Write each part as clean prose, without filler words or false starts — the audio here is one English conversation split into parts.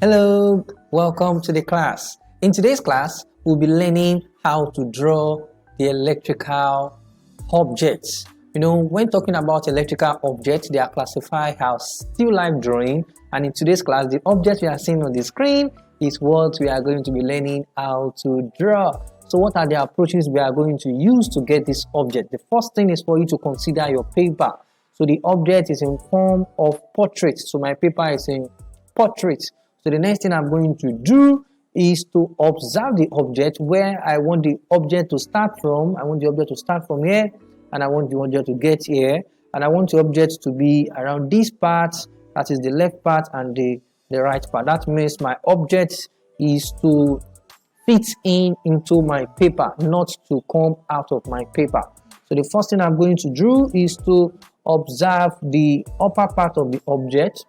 Hello, welcome to the class. In today's class, we'll be learning how to draw the electrical objects. When talking about electrical objects, they are classified as still life drawing. And in today's class, the object we are seeing on the screen is what we are going to be learning how to draw. So what are the approaches we are going to use to get this object? The first thing is for you to consider your paper. So the object is in form of portrait. So my paper is in portrait. So the next thing I'm going to do is to observe the object where I want the object to start from. I want the object to start from here, and I want the object to get here, and I want the object to be around this part, that is the left part and the right part. That means my object is to fit into my paper, not to come out of my paper. So the first thing I'm going to do is to observe the upper part of the object.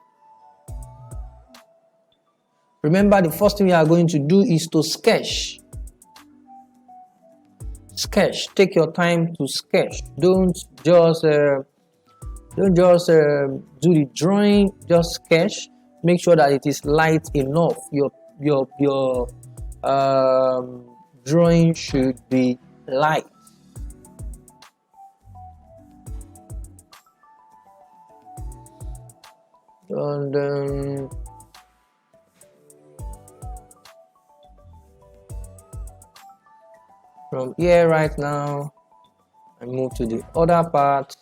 Remember, the first thing we are going to do is to sketch. Sketch. Take your time to sketch. Don't just do the drawing. Just sketch. Make sure that it is light enough. Your drawing should be light. And from here right now, I move to the other part.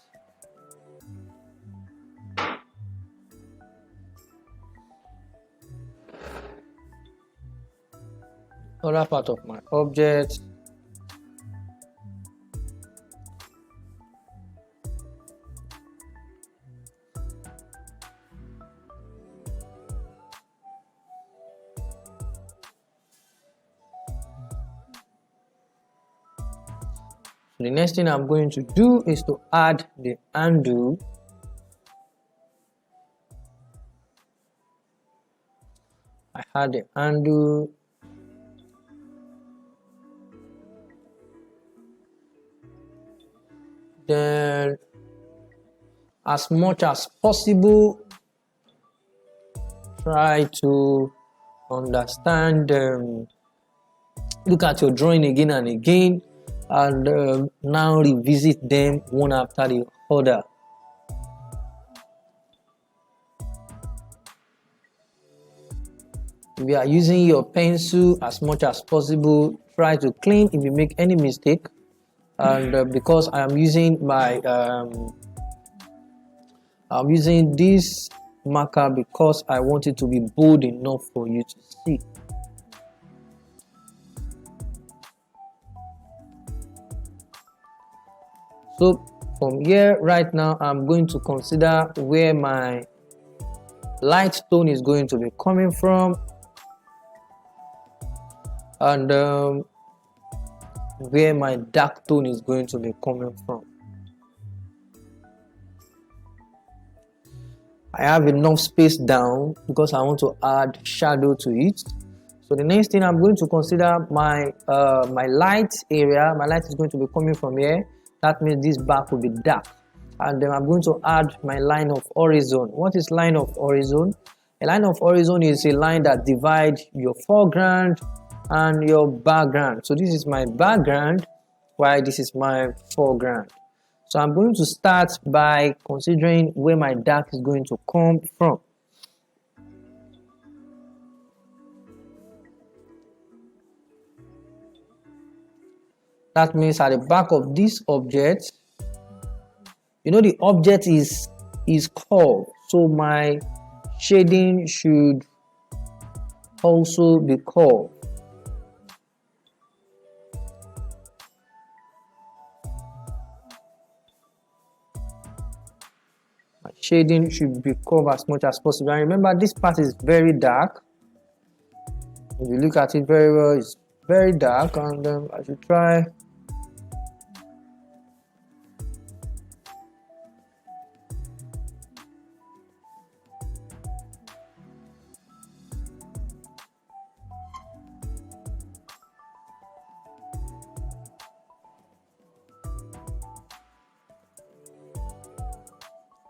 Other part of my object. The next thing I'm going to do is to add the handle. I add the handle. Then, as much as possible, try to understand, look at your drawing again and again, and now revisit them one after the other. If you are using your pencil, as much as possible, try to clean if you make any mistake. And because I am using my I'm using this marker because I want it to be bold enough for you to see. So from here right now, I'm going to consider where my light tone is going to be coming from, and where my dark tone is going to be coming from. I have enough space down because I want to add shadow to it. So the next thing I'm going to consider my light area. My light is going to be coming from here. That means this back will be dark. And then I'm going to add my line of horizon. What is line of horizon? A line of horizon is a line that divides your foreground and your background. So this is my background, while this is my foreground. So I'm going to start by considering where my dark is going to come from. That means at the back of this object, the object is curved, so my shading should also be curved. My shading should be curved as much as possible. And remember, this part is very dark. If you look at it very well, it's very dark, and I should try.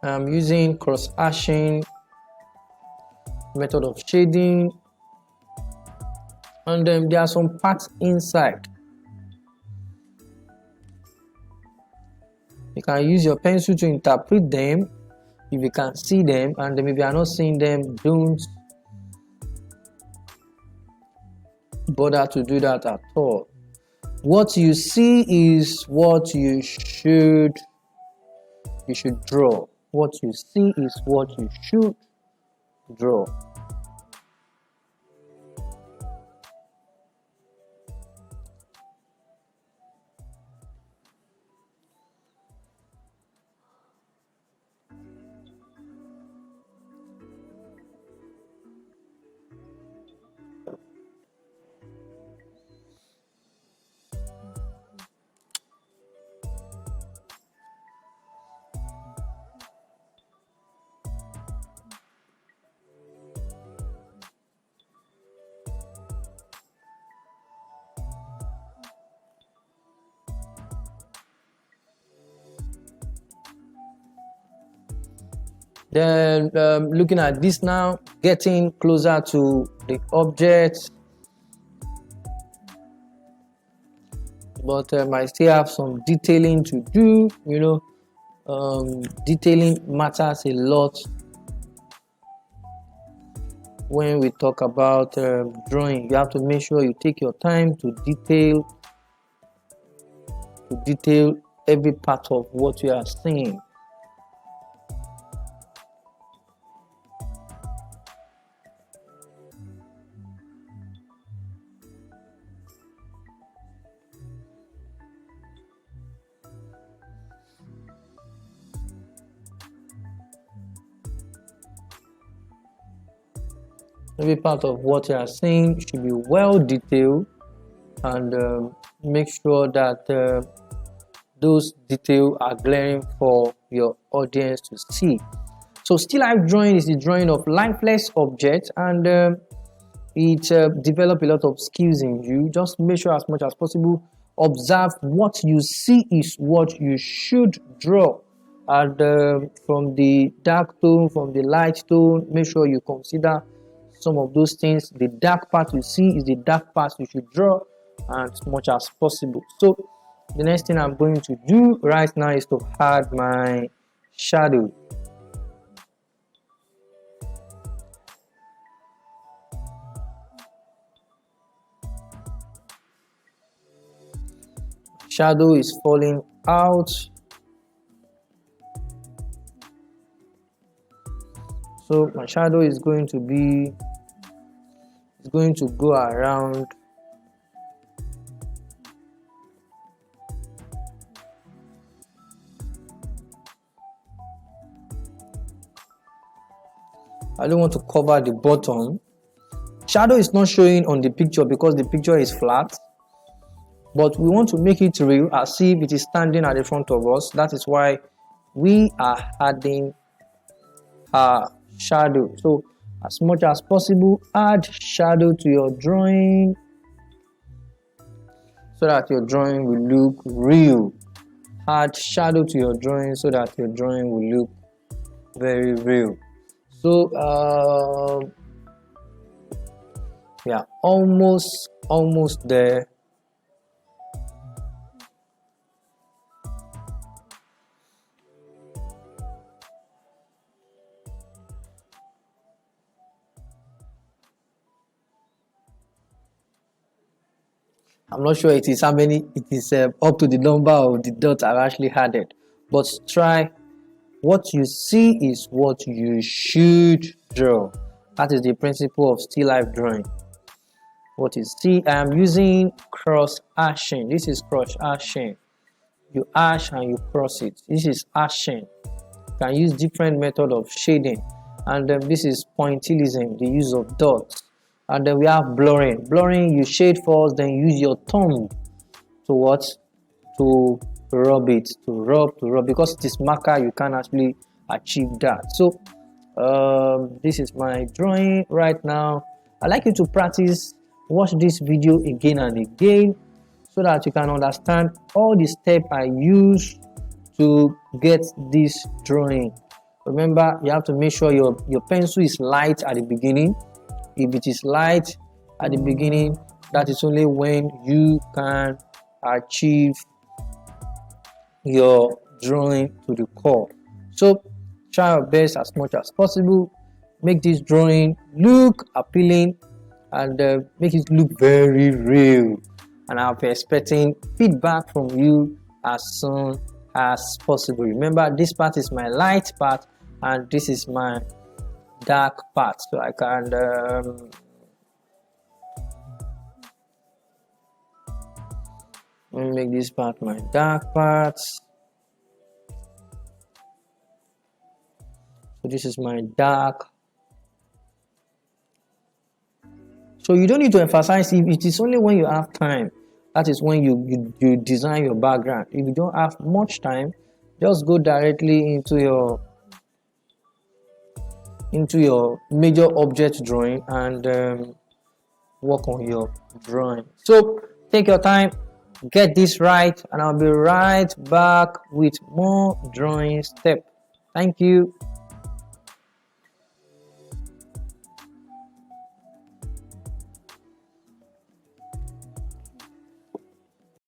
I'm using cross-hatching method of shading and there are some parts inside. You can use your pencil to interpret them if you can see them, and if you are not seeing them, don't bother to do that at all. What you see is what you should draw. What you see is what you should draw. Then looking at this now, getting closer to the object, but I still have some detailing to do. Detailing matters a lot when we talk about drawing. You have to make sure you take your time to detail every part of what you are seeing. Every part of what you are seeing should be well detailed, and make sure that those details are glaring for your audience to see. So still life drawing is the drawing of lifeless objects, and it develops a lot of skills in you. Just make sure as much as possible, observe what you see is what you should draw. And from the dark tone, from the light tone, make sure you consider some of those things. The dark part you see is the dark part you should draw, and as much as possible. So the next thing I'm going to do right now is to add my shadow. Shadow is falling out. So my shadow is going to go around I don't want to cover the bottom. Shadow is not showing on the picture because the picture is flat, but we want to make it real as if it is standing at the front of us. That is why we are adding a shadow. So as much as possible, add shadow to your drawing so that your drawing will look real. Add shadow to your drawing so that your drawing will look very real. So yeah, almost there. I'm not sure it is how many, it is up to the number of the dots I've actually added, but try. What you see is what you should draw. That is the principle of still life drawing. What you see, I am using cross hashing. This is cross hashing. You hash and you cross it. This is hashing. You can use different method of shading, and then this is pointillism, the use of dots. And then we have blurring. Blurring, you shade first, then use your thumb to what? To rub it, to rub, because it is marker, you can actually achieve that. So this is my drawing right now. I'd like you to practice, watch this video again and again so that you can understand all the steps I use to get this drawing. Remember, you have to make sure your pencil is light at the beginning. If it is light at the beginning, That is only when you can achieve your drawing to the core. So try your best as much as possible, make this drawing look appealing, and make it look very real. And I'll be expecting feedback from you as soon as possible. Remember, this part is my light part and this is my dark part, so I can let me make this part my dark part. So this is my dark. So you don't need to emphasize if it is only when you have time. That is when you design your background. If you don't have much time, just go directly into your major object drawing and work on your drawing. So take your time, get this right, and I'll be right back with more drawing steps. Thank you.